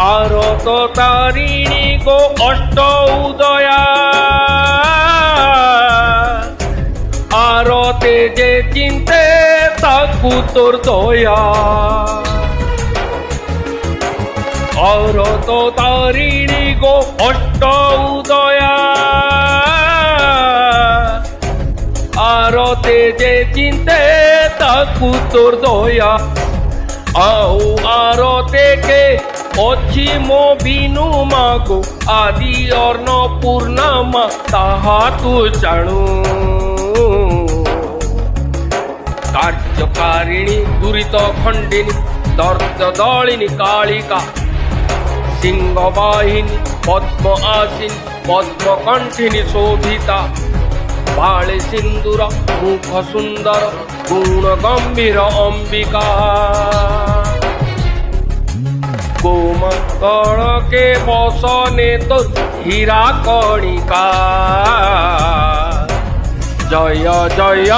आरत तारिणी गो अष्ट उदया आरते जे चिंते ताकू तोर दया आरत तारिणी गो अष्ट उदया आरते जे चिंते ताकू तोर दया आओ आरते के अच्छी मो बिनु मागो आदि अर्ण पूर्णमा ताहा तू जाणु कार्यकारिणी दुरित खंडिनी दर्द दलिनी कालिका सिंह वाहिनी पद्म आसिनी पद्म कंठिनी शोभिता बाळे सिंदूर मुख सुंदर गुण गंभीर अंबिका गोमतल के बसने तो हीरा कणिका जय जय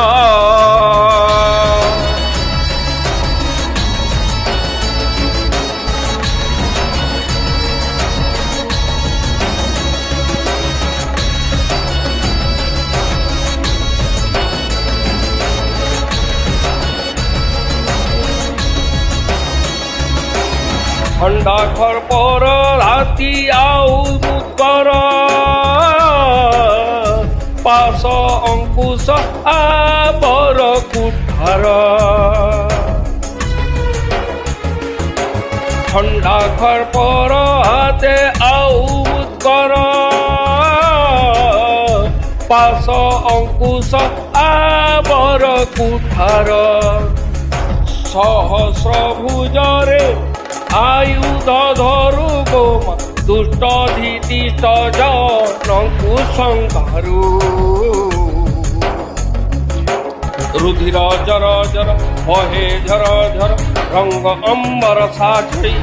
ठंडा घर पर राति आउ मुकर पास अंकुश आबर कुठार ठंडा घर पर हाथे आउ मुकर पास अंकुश आबर कुठार सहस्र भुजरे आयुध धरु गोमा दुष्ट धीतिष्ट जनंकु संहारु रुधिर जर जर बहे झर झर रंग अंबर साझी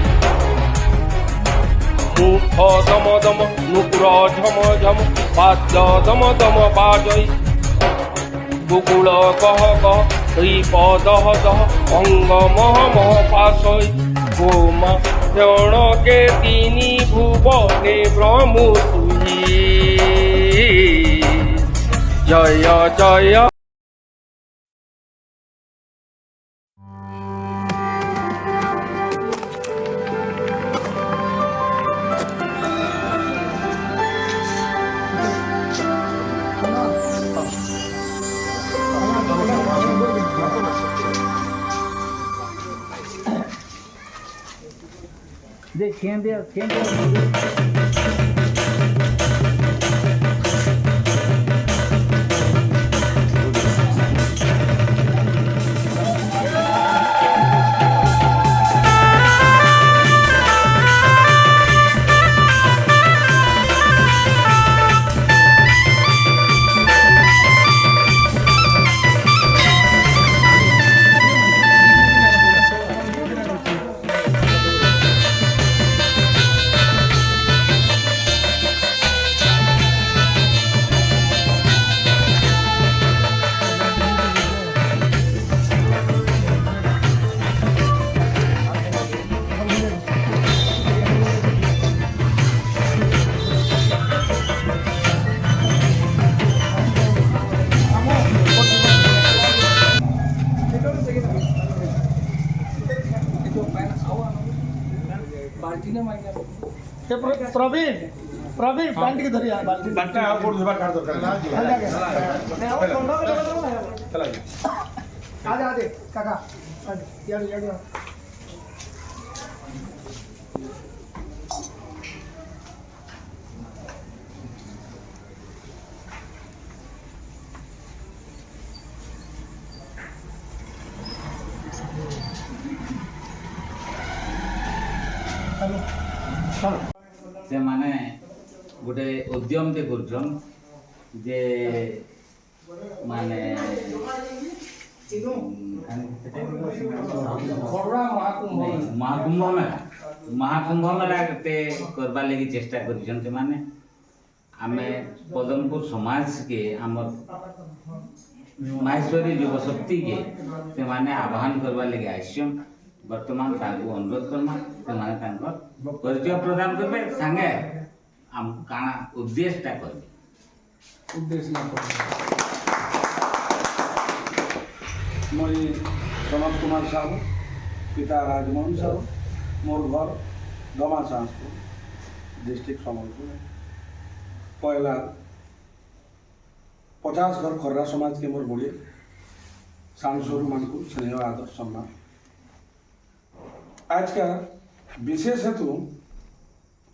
मुख दम दम नुपुर झम झम पाद दम दम बाजई गुकुल कह कह दीप दह दह अंग मह मह पासई गोमा जण के तीनी भुवने ब्रह्म तुही जय जय प्रवीण प्रवीण बाल्टी धरी बाल्टी बाल्टी आ कोड धोबा काढ दरकार आदे आदे काका यार यार से माने गोटे उद्यम ते करछन जे माने महाकुंभ मेला ते करबा लगी चेष्टा करछन से माने आमे पदमपुर समाज के आम माहेश्वरी युव शक्ति के से माने आह्वान करबा लगी आइछन ବର୍ତ୍ତମାନ ତାଙ୍କୁ ଅନୁରୋଧ କର୍ମା ସେମାନେ ତାଙ୍କର ପରିଚୟ ପ୍ରଦାନ କରିବେ ସାଙ୍ଗେ ଆମକୁ କାଣା ଉଦ୍ଦେଶ୍ୟଟା କରିବେ। ଉଦ୍ଦେଶ୍ୟ मुई सनत कुमार साहू पिता राजमोहन साहू मोर घर दमा सांसपुर डिस्ट्रिक्ट सम्बलपुर। पहला 50 घर खर्रा समाज के मोर बुढ़े सांसुर मान को स्नेह आदर सम्मान। आज का विशेष हेतु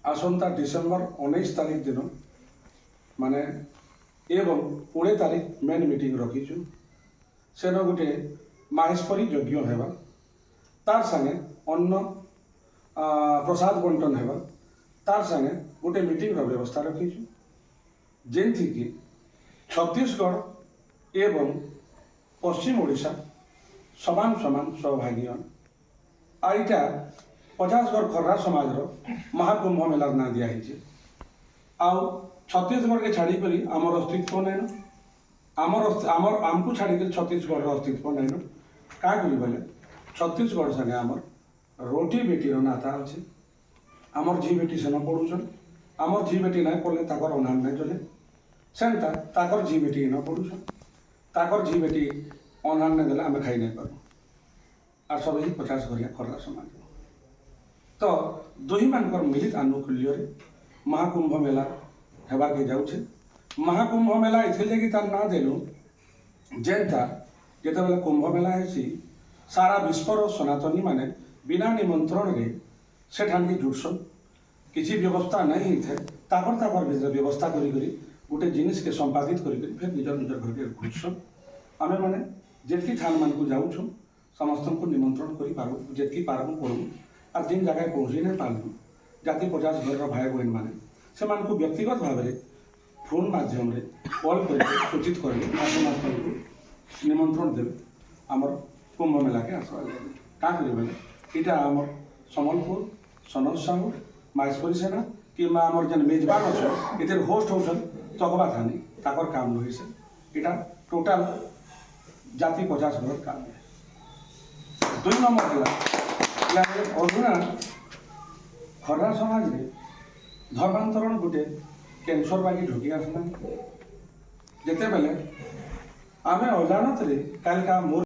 आसंता डिसेम्बर 19 तारीख दिन माने एवं 20 तारीख मेन मीटिंग रखीचु। सेन गोटे माहेश्वरी यज्ञ हेबा तार संगे अन्न प्रसाद बंटन हेबा तार संगे गोटे मीटिंग रो व्यवस्था रखीचु जेंथि कि छत्तीसगढ़ एवं पश्चिम ओडिशा समान समान सहभागी आईटा 50 घर खर्रा समाज रो महाकुंभ मेला ना दिया है। आउ छत्तीसगढ़ के छाड़ी करी आमर अस्तित्व नहीं आमर आमको छाड़ी छत्तीसगढ़ अस्तित्व नहीं क्या करी बोले छत्तीसगढ़ संगे आमर रोटी बेटी नाता अच्छे आमर झी बेटी सेन पढ़ुन आमर झी बेटी नहीं पढ़ले ताकर अनान नहीं चले सेनता ताकर झी बेटी न पढ़ुन ताकर झी बेटी अनान नहीं देले आम खाई नहीं पारू और सब ही 50 घरिया खर्रा समाज। तो दुही मानकर मिलित आनुकूल्य महाकुंभ मेला हेबाके जाउछे। महाकुंभ मेला इथिलागि तार ना देलु जेनता जेतेबेले कुंभ मेला हेसी सारा विश्वर सनातनी माने बिना निमंत्रण रे सेठान के जुड़सन किसी व्यवस्था नहीं थे ताकर व्यवस्था करी गोटे जिनिस के संपादित करी फिर निजर निजर घर के घुसन। आमे माने जेतकी थान मान को जाउछु समस्त को निमंत्रण करी पारू जेतकी पारबु करू आ जिन जगह पहुँची नहीं पारबु जाति 50 घर भाई बहन माने से मान को व्यक्तिगत भाव में फोन माध्यम रे कॉल कर सूचित करेंगे समस्त को निमंत्रण देवे आमर कुंभ मेला के आसवा क्या करेंगे इटा आमर सम्बलपुर सनत साहू माहेश्वरी सेना कि आमर जेन मेजबान अच्छे इधर होस्ट होसन तकबा थानी ताकर काम रही से इटा टोटाल जाति 50 घर काम है। 2 नंबर है अधुना खर्रा समाज रे धर्मांतरण गोटे कैंसर बागी ढुकी आसला जेते बेले आमे अजानत रे काल का मोर